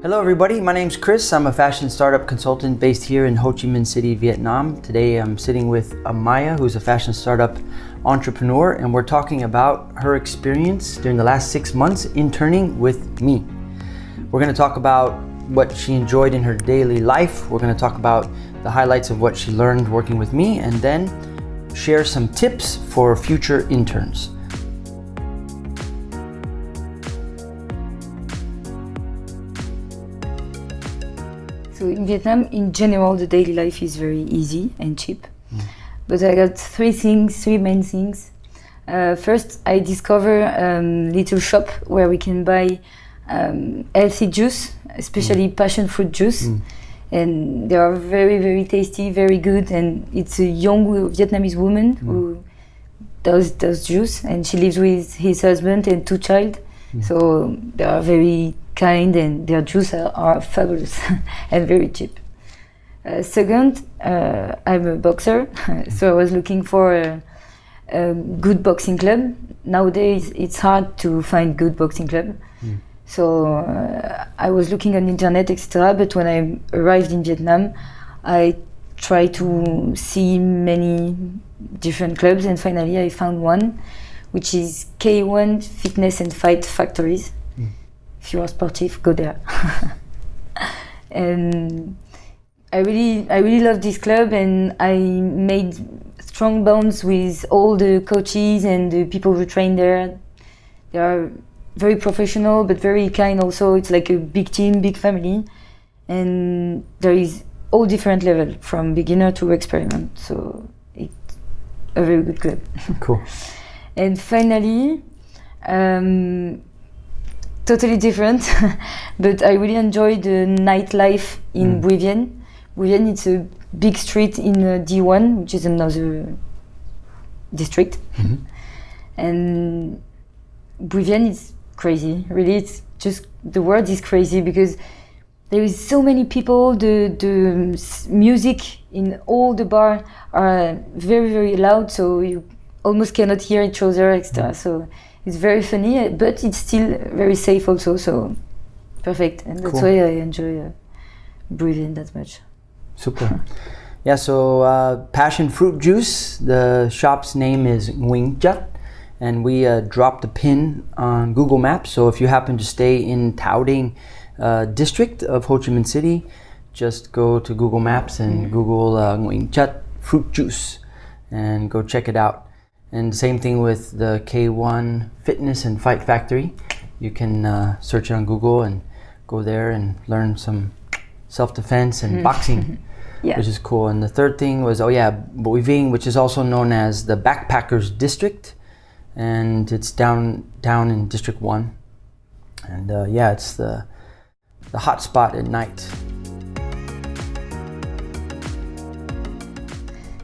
Hello everybody, my name's Chris. I'm a fashion startup consultant based here in Ho Chi Minh City, Vietnam. Today I'm sitting with Amaya, who's a fashion startup entrepreneur, and we're talking about her experience during the last 6 months interning with me. We're going to talk about what she enjoyed in her daily life. We're going to talk about the highlights of what she learned working with me, and then share some tips for future interns. So in Vietnam, in general, the daily life is very easy and cheap. But I got three main things. First, I discover a little shop where we can buy healthy juice, especially passion fruit juice. And they are very, very tasty, very good. And it's a young Vietnamese woman who does juice, and she lives with his husband and 2 children. So they are very kind, and their juice are fabulous and very cheap. Second, I'm a boxer, so I was looking for a good boxing club. Nowadays, it's hard to find good boxing club. So I was looking on internet, etc. But when I arrived in Vietnam, I tried to see many different clubs, and finally I found one, which is K1 Fitness and Fight Factories. If you are sportive, go there. And I really love this club, and I made strong bonds with all the coaches and the people who train there. They are very professional, but very kind also. It's like a big team, big family. And there is all different level, from beginner to experiment. So it's a very good club. Cool. And finally, totally different, but I really enjoy the nightlife in Bui Vien. Bui Vien, it's a big street in D1, which is another district. And Bui Vien is crazy, really. It's just, the word is crazy because there is so many people. The music in all the bar are very, very loud, so you almost cannot hear each other, etc. So it's very funny, but it's still very safe also, so perfect. And that's why I enjoy Bui Vien that much. Super. Yeah, so passion fruit juice, the shop's name is Nguyen Chat, and we dropped a pin on Google Maps. So if you happen to stay in Thao Dinh district of Ho Chi Minh City, just go to Google Maps and Google Nguyen Chat fruit juice and go check it out. And same thing with the K1 Fitness and Fight Factory. You can search it on Google and go there and learn some self-defense and boxing, which is cool. And the third thing was, Bui Vien, which is also known as the Backpackers District. And it's down in District 1. And it's the hot spot at night.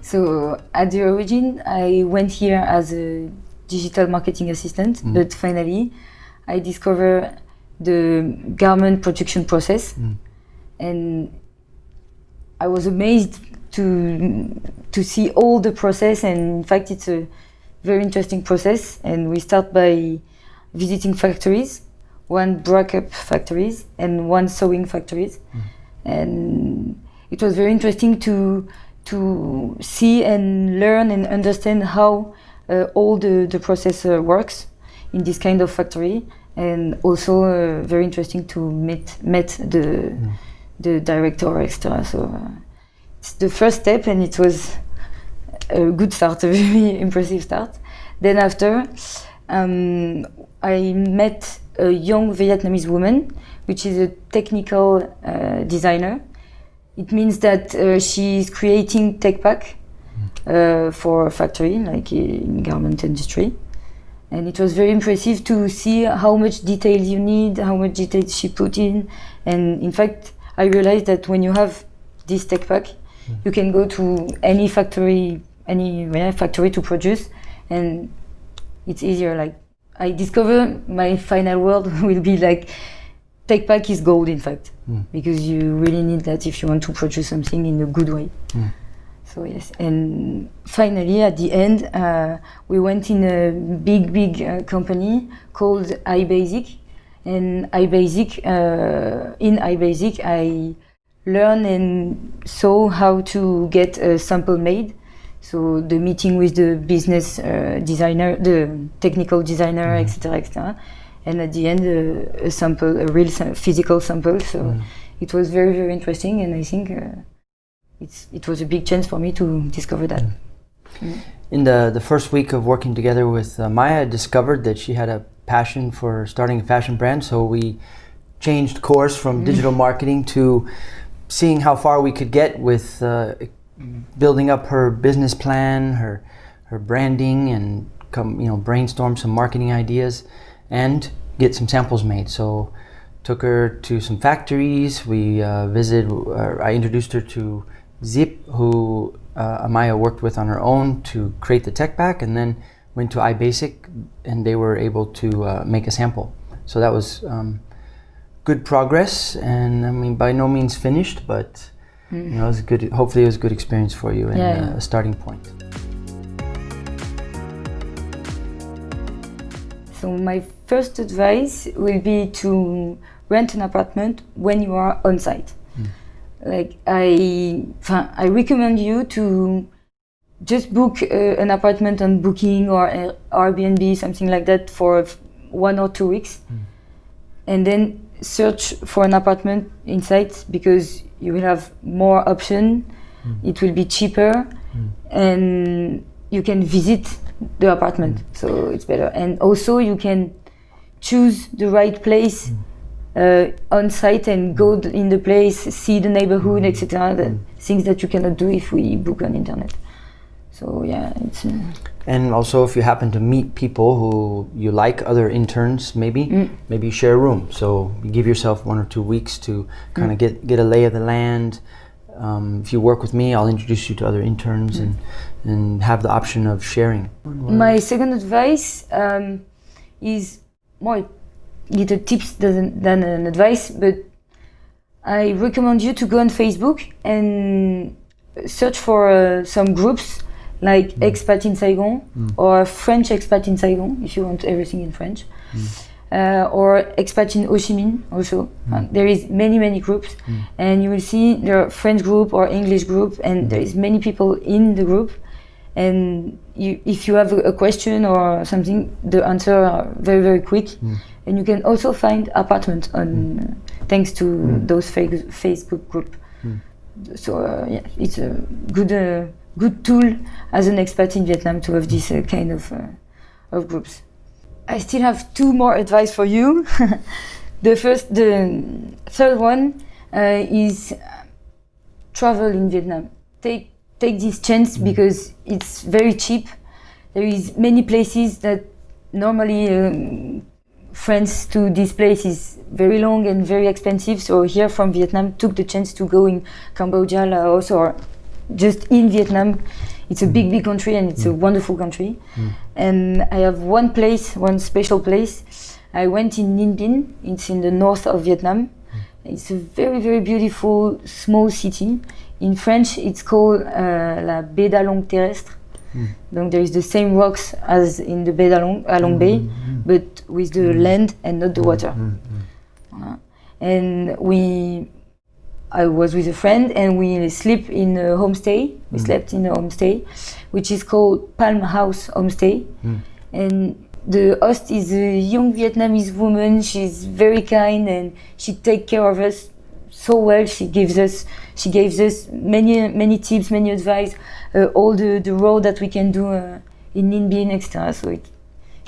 So at the origin, I went here as a digital marketing assistant, but finally I discovered the garment production process, and I was amazed to see all the process. And in fact, it's a very interesting process. And we start by visiting factories, 1 break-up factories and 1 sewing factories, and it was very interesting to see and learn and understand how all the process works in this kind of factory, and also very interesting to meet the director, etc. So it's the first step, and it was a good start, a very impressive start. Then after, I met a young Vietnamese woman, which is a technical designer. It means that she's creating tech pack for a factory, like in garment industry. And it was very impressive to see how much details you need, how much details she put in. And in fact, I realized that when you have this tech pack, you can go to any factory to produce, and it's easier. Like, I discover my final word will be like, tech pack is gold, in fact, because you really need that if you want to produce something in a good way. So yes, and finally at the end, we went in a big company called iBasic, And in iBasic, I learned and saw how to get a sample made. So the meeting with the business designer, the technical designer, etc., etc. And at the end, a sample, a real physical sample. So it was very, very interesting, and I think it was a big chance for me to discover that. In the first week of working together with Maya, I discovered that she had a passion for starting a fashion brand. So we changed course from digital marketing to seeing how far we could get with building up her business plan, her branding, and brainstorm some marketing ideas and get some samples made. So took her to some factories. We I introduced her to Zip, who Amaya worked with on her own to create the tech pack, and then went to iBasic, and they were able to make a sample. So that was good progress, and I mean, by no means finished, but it was good. Hopefully, it was a good experience for you and a starting point. So my first advice will be to rent an apartment when you are on site. Like I recommend you to just book an apartment on Booking or Airbnb, something like that, for 1 or 2 weeks, and then search for an apartment inside, because you will have more options. It will be cheaper, and you can visit the apartment, so it's better. And also you can choose the right place on site and go in the place, see the neighborhood, etc. The things that you cannot do if we book on internet. So yeah, it's. And also, if you happen to meet people who you like, other interns, maybe share a room. So you give yourself 1 or 2 weeks to kind of get a lay of the land. If you work with me, I'll introduce you to other interns and have the option of sharing. My second advice is more little tips than an advice, but I recommend you to go on Facebook and search for some groups like Expat in Saigon or French Expat in Saigon, if you want everything in French, or Expat in Ho Chi Minh also. There is many groups, and you will see there are French group or English group, and there is many people in the group. And if you have a question or something, the answer are very quick. And you can also find apartments on thanks to those Facebook group. So it's a good tool as an expat in Vietnam to have this kind of groups. I still have 2 more advice for you. The third one is travel in Vietnam. Take this chance because it's very cheap. There is many places that normally France to this place is very long and very expensive. So here from Vietnam, took the chance to go in Cambodia, Laos, or just in Vietnam. It's a big country, and it's a wonderful country. And I have one special place. I went in Ninh Binh. It's in the north of Vietnam. It's a very beautiful small city. In French, it's called la Baie d'Along terrestre. Donc there is the same rocks as in the Baie d'Along Bay, but with the land and not the water. And I was with a friend, and we slept in a homestay. We slept in a homestay, which is called Palm House Homestay. And the host is a young Vietnamese woman. She's very kind, and she takes care of us so well. She gave us many tips, many advice, all the road that we can do in Ninh Binh, etc. So it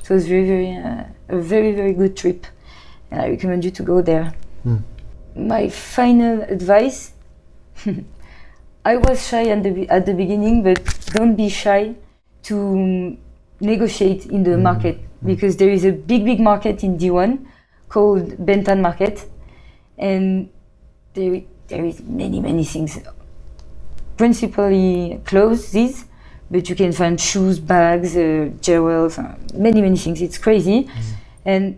was a very good trip, and I recommend you to go there. My final advice: I was shy at the beginning, but don't be shy to negotiate in the market, because there is a big market in D1 called Ben Thanh Market, and there is many things. Principally clothes, but you can find shoes, bags, jewels, many things. It's crazy, and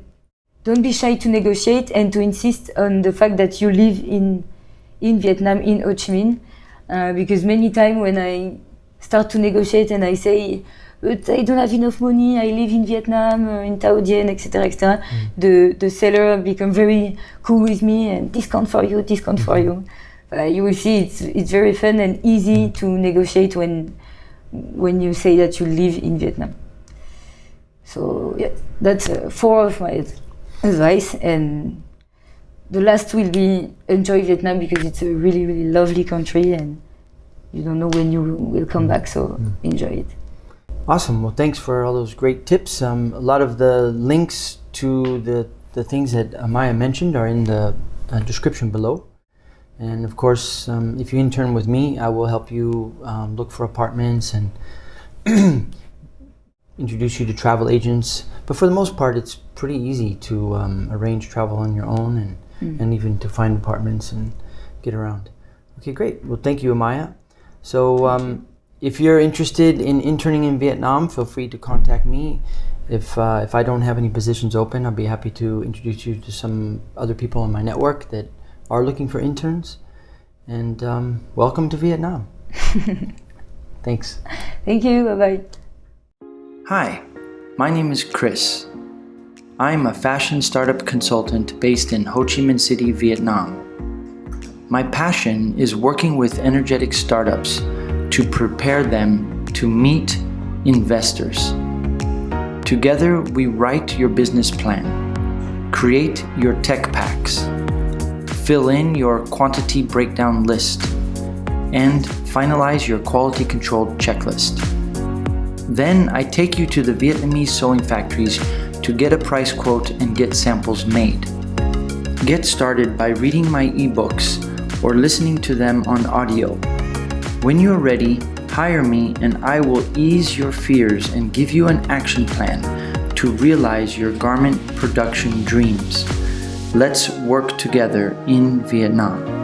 don't be shy to negotiate and to insist on the fact that you live in Vietnam, in Ho Chi Minh, because many times when I start to negotiate and I say, but I don't have enough money, I live in Vietnam, in Thao Dien, etc., etc. The seller become very cool with me and discount for you. You will see it's very fun and easy to negotiate when you say that you live in Vietnam. So yeah, that's 4 of my advice, and the last will be enjoy Vietnam because it's a really, really lovely country and you don't know when you will come back, so enjoy it. Awesome. Well, thanks for all those great tips. A lot of the links to the things that Amaya mentioned are in the description below. And of course, if you intern with me, I will help you look for apartments and introduce you to travel agents. But for the most part, it's pretty easy to arrange travel on your own and even to find apartments and get around. Okay, great. Well, thank you, Amaya. So if you're interested in interning in Vietnam, feel free to contact me. If I don't have any positions open, I'll be happy to introduce you to some other people in my network that are looking for interns. And welcome to Vietnam. Thanks. Thank you. Bye-bye. Hi, my name is Chris. I'm a fashion startup consultant based in Ho Chi Minh City, Vietnam. My passion is working with energetic startups to prepare them to meet investors. Together, we write your business plan, create your tech packs, fill in your quantity breakdown list, and finalize your quality control checklist. Then I take you to the Vietnamese sewing factories to get a price quote and get samples made. Get started by reading my ebooks or listening to them on audio. When you're ready, hire me and I will ease your fears and give you an action plan to realize your garment production dreams. Let's work together in Vietnam.